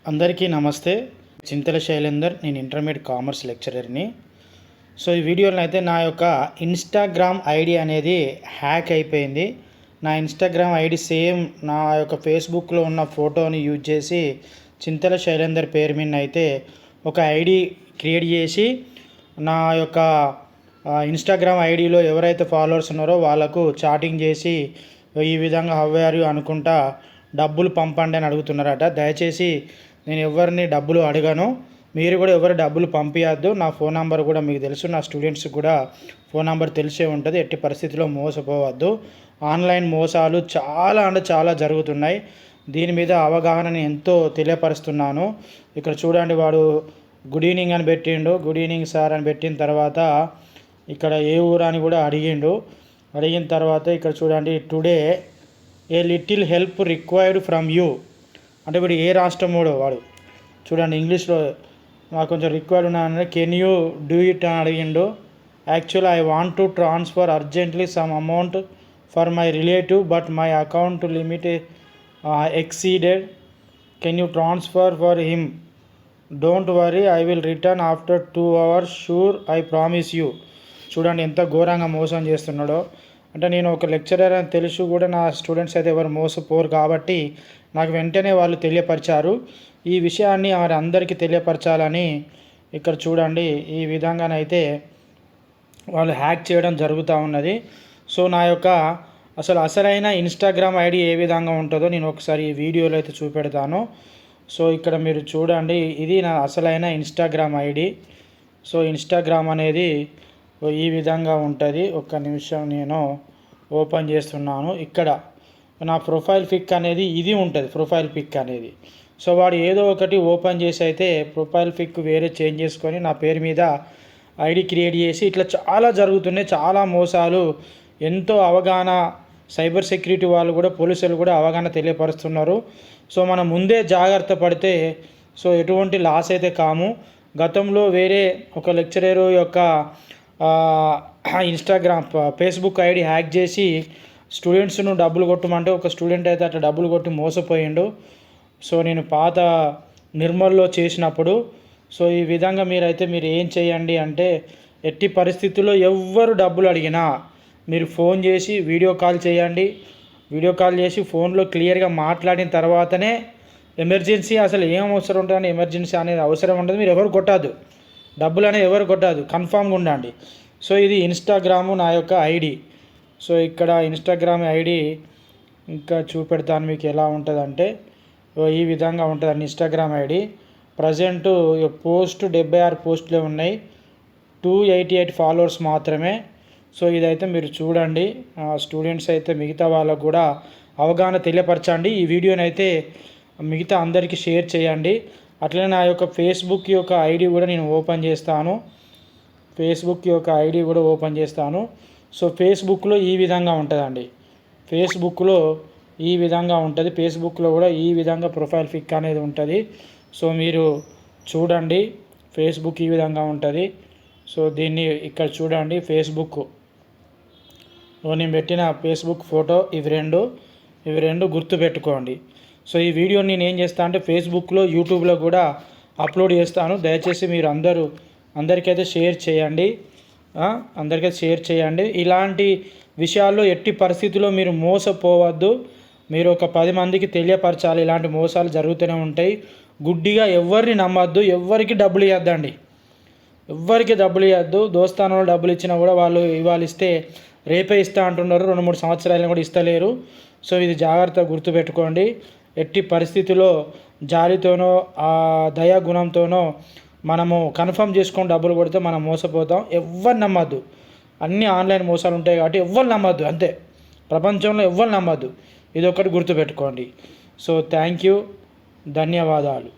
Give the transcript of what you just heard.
అందరికీ నమస్తే. చింతల శైలేందర్. నేను ఇంటర్మీడియట్ కామర్స్ లెక్చరర్ని. సో ఈ వీడియోలో అయితే నా యొక్క ఇన్స్టాగ్రామ్ ఐడి అనేది హ్యాక్ అయిపోయింది. నా ఇన్స్టాగ్రామ్ ఐడి సేమ్ నా యొక్క ఫేస్బుక్లో ఉన్న ఫోటోని యూజ్ చేసి చింతల శైలేందర్ పేరు మీద అయితే ఒక ఐడి క్రియేట్ చేసి నా యొక్క ఇన్స్టాగ్రామ్ ఐడిలో ఎవరైతే ఫాలోవర్స్ ఉన్నారో వాళ్ళకు చాటింగ్ చేసి ఈ విధంగా హౌ ఆర్ యు అనుకుంటా డబ్బులు పంపండి అని అడుగుతున్నారట. దయచేసి నేను ఎవరిని డబ్బులు అడగను, మీరు కూడా ఎవరు డబ్బులు పంపించద్దు. నా ఫోన్ నెంబర్ కూడా మీకు తెలుసు, నా స్టూడెంట్స్కి కూడా ఫోన్ నెంబర్ తెలిసే ఉంటుంది. ఎట్టి పరిస్థితిలో మోసపోవద్దు. ఆన్లైన్ మోసాలు చాలా జరుగుతున్నాయి. దీని మీద అవగాహనని ఎంతో తెలియపరుస్తున్నాను. ఇక్కడ చూడండి, వాడు గుడ్ ఈవినింగ్ అని పెట్టిండు. గుడ్ ఈవినింగ్ సార్ అని పెట్టిన తర్వాత ఇక్కడ ఏ ఊరు అని కూడా అడిగిన తర్వాత ఇక్కడ చూడండి, today a little help required from you అంటే వీడు ఏ రాష్ట్రమోడో వాడు చూడండి. ఇంగ్లీష్లో నాకు కొంచెం రిక్వైర్డ్ ఉన్నానంటే కెన్ యూ డూ ఇట్ అని అడిగిండు. Actually I want to transfer urgently some amount for my relative but my account limit exceeded. Can you transfer for him? Don't worry, I will return after 2 hours sure, I promise you. చూడండి ఎంత ఘోరంగా మోసం చేస్తున్నాడో. అంటే నేను ఒక lecturer అని తెలుసు కూడా నా స్టూడెంట్స్ అయితే ఎవరు మోసపోరు కాబట్టి నాకు వెంటనే వాళ్ళు తెలియపరిచారు. ఈ విషయాన్ని వారి అందరికీ తెలియపరచాలని ఇక్కడ చూడండి ఈ విధంగానైతే వాళ్ళు హ్యాక్ చేయడం జరుగుతూ ఉన్నది. సో నా యొక్క అసలైన ఇన్స్టాగ్రామ్ ఐడి ఏ విధంగా ఉంటుందో నేను ఒకసారి ఈ వీడియోలో అయితే చూపెడతాను. సో ఇక్కడ మీరు చూడండి, ఇది నా అసలైన ఇన్స్టాగ్రామ్ ఐడి. సో ఇన్స్టాగ్రామ్ అనేది ఈ విధంగా ఉంటుంది. ఒక్క నిమిషం నేను ఓపెన్ చేస్తున్నాను. ఇక్కడ నా ప్రొఫైల్ పిక్ అనేది ఇది ఉంటుంది, ప్రొఫైల్ పిక్ అనేది. సో వాడు ఏదో ఒకటి ఓపెన్ చేసి అయితే ప్రొఫైల్ పిక్ వేరే చేంజ్ చేసుకొని నా పేరు మీద ఐడి క్రియేట్ చేసి ఇట్లా చాలా జరుగుతున్నాయి, చాలా మోసాలు. ఎంతో అవగాహన సైబర్ సెక్యూరిటీ వాళ్ళు కూడా, పోలీసులు కూడా అవగాహన తెలియపరుస్తున్నారు. సో మనం ముందే జాగ్రత్త పడితే సో ఎటువంటి లాస్ అయితే కాము. గతంలో వేరే ఒక లెక్చరర్ యొక్క ఇన్స్టాగ్రామ్ ఫేస్బుక్ ఐడి హ్యాక్ చేసి స్టూడెంట్స్ను డబ్బులు కొట్టమంటే ఒక స్టూడెంట్ అయితే అట్లా డబ్బులు కొట్టి మోసపోయిండు. సో నేను పాత నిర్మల్లో చేసినప్పుడు సో ఈ విధంగా మీరు ఏం చేయండి అంటే, ఎట్టి పరిస్థితుల్లో ఎవ్వరు డబ్బులు అడిగినా మీరు ఫోన్ చేసి వీడియో కాల్ చేయండి. వీడియో కాల్ చేసి ఫోన్లో క్లియర్గా మాట్లాడిన తర్వాతనే ఎమర్జెన్సీ అసలు ఏం అవసరం ఉంటుందని ఎమర్జెన్సీ అనేది అవసరం ఉండదు. మీరు ఎవరు కొట్టద్దు, డబ్బులు అనేది ఎవరు కొట్టద్దు, కన్ఫామ్గా ఉండండి. సో ఇది ఇన్స్టాగ్రాము నా యొక్క ఐడి. సో ఇక్కడ ఇన్స్టాగ్రామ్ ఐడి ఇంకా చూపెడతాను మీకు ఎలా ఉంటుందంటే ఈ విధంగా ఉంటుంది ఇన్స్టాగ్రామ్ ఐడి. ప్రజెంటు పోస్ట్ 76 పోస్టులే ఉన్నాయి, 288 ఫాలోవర్స్ మాత్రమే. సో ఇదైతే మీరు చూడండి, స్టూడెంట్స్ అయితే మిగతా వాళ్ళకు కూడా అవగాహన తెలియపరచండి. ఈ వీడియోని అయితే మిగతా అందరికీ షేర్ చేయండి. అట్లనే నా యొక్క ఫేస్బుక్ యొక్క ఐడి కూడా నేను ఓపెన్ చేస్తాను. సో ఫేస్బుక్లో ఈ విధంగా ఉంటుందండి. ఫేస్బుక్లో ఈ విధంగా ఉంటుంది. ఫేస్బుక్లో కూడా ఈ విధంగా ప్రొఫైల్ పిక్ అనేది ఉంటుంది. సో మీరు చూడండి, ఫేస్బుక్ ఈ విధంగా ఉంటుంది. సో దీన్ని ఇక్కడ చూడండి, ఫేస్బుక్ నేను పెట్టిన ఫేస్బుక్ ఫోటో ఇవి రెండు గుర్తుపెట్టుకోండి. సో ఈ వీడియోని నేను ఏం చేస్తాను అంటే ఫేస్బుక్లో, యూట్యూబ్లో కూడా అప్లోడ్ చేస్తాను. దయచేసి మీరు అందరికైతే షేర్ చేయండి. ఇలాంటి విషయాల్లో ఎట్టి పరిస్థితుల్లో మీరు మోసపోవద్దు. మీరు ఒక 10 మందికి తెలియపరచాలి. ఇలాంటి మోసాలు జరుగుతూనే ఉంటాయి. గుడ్డిగా ఎవరిని నమ్మద్దు, ఎవరికి డబ్బులు ఇవ్వద్దండి. దోస్తానంలో డబ్బులు ఇచ్చినా కూడా వాళ్ళు ఇవాళ ఇస్తే రేపే ఇస్తా అంటున్నారు, 2-3 సంవత్సరాలను కూడా ఇస్తలేరు. సో ఇది జాగ్రత్తగా గుర్తుపెట్టుకోండి. ఎట్టి పరిస్థితిలో జాలితోనో దయాగుణంతోనో మనము కన్ఫర్మ్ చేసుకొని డబ్బులు కొడితే మనం మోసపోతాం. ఎవ్వరు నమ్మద్దు. అన్నీ ఆన్లైన్ మోసాలు ఉంటాయి కాబట్టి ఎవ్వరు నమ్మద్దు, అంతే. ప్రపంచంలో ఎవ్వరు నమ్మద్దు. ఇది ఒకటి గుర్తుపెట్టుకోండి. సో థ్యాంక్ యూ, ధన్యవాదాలు.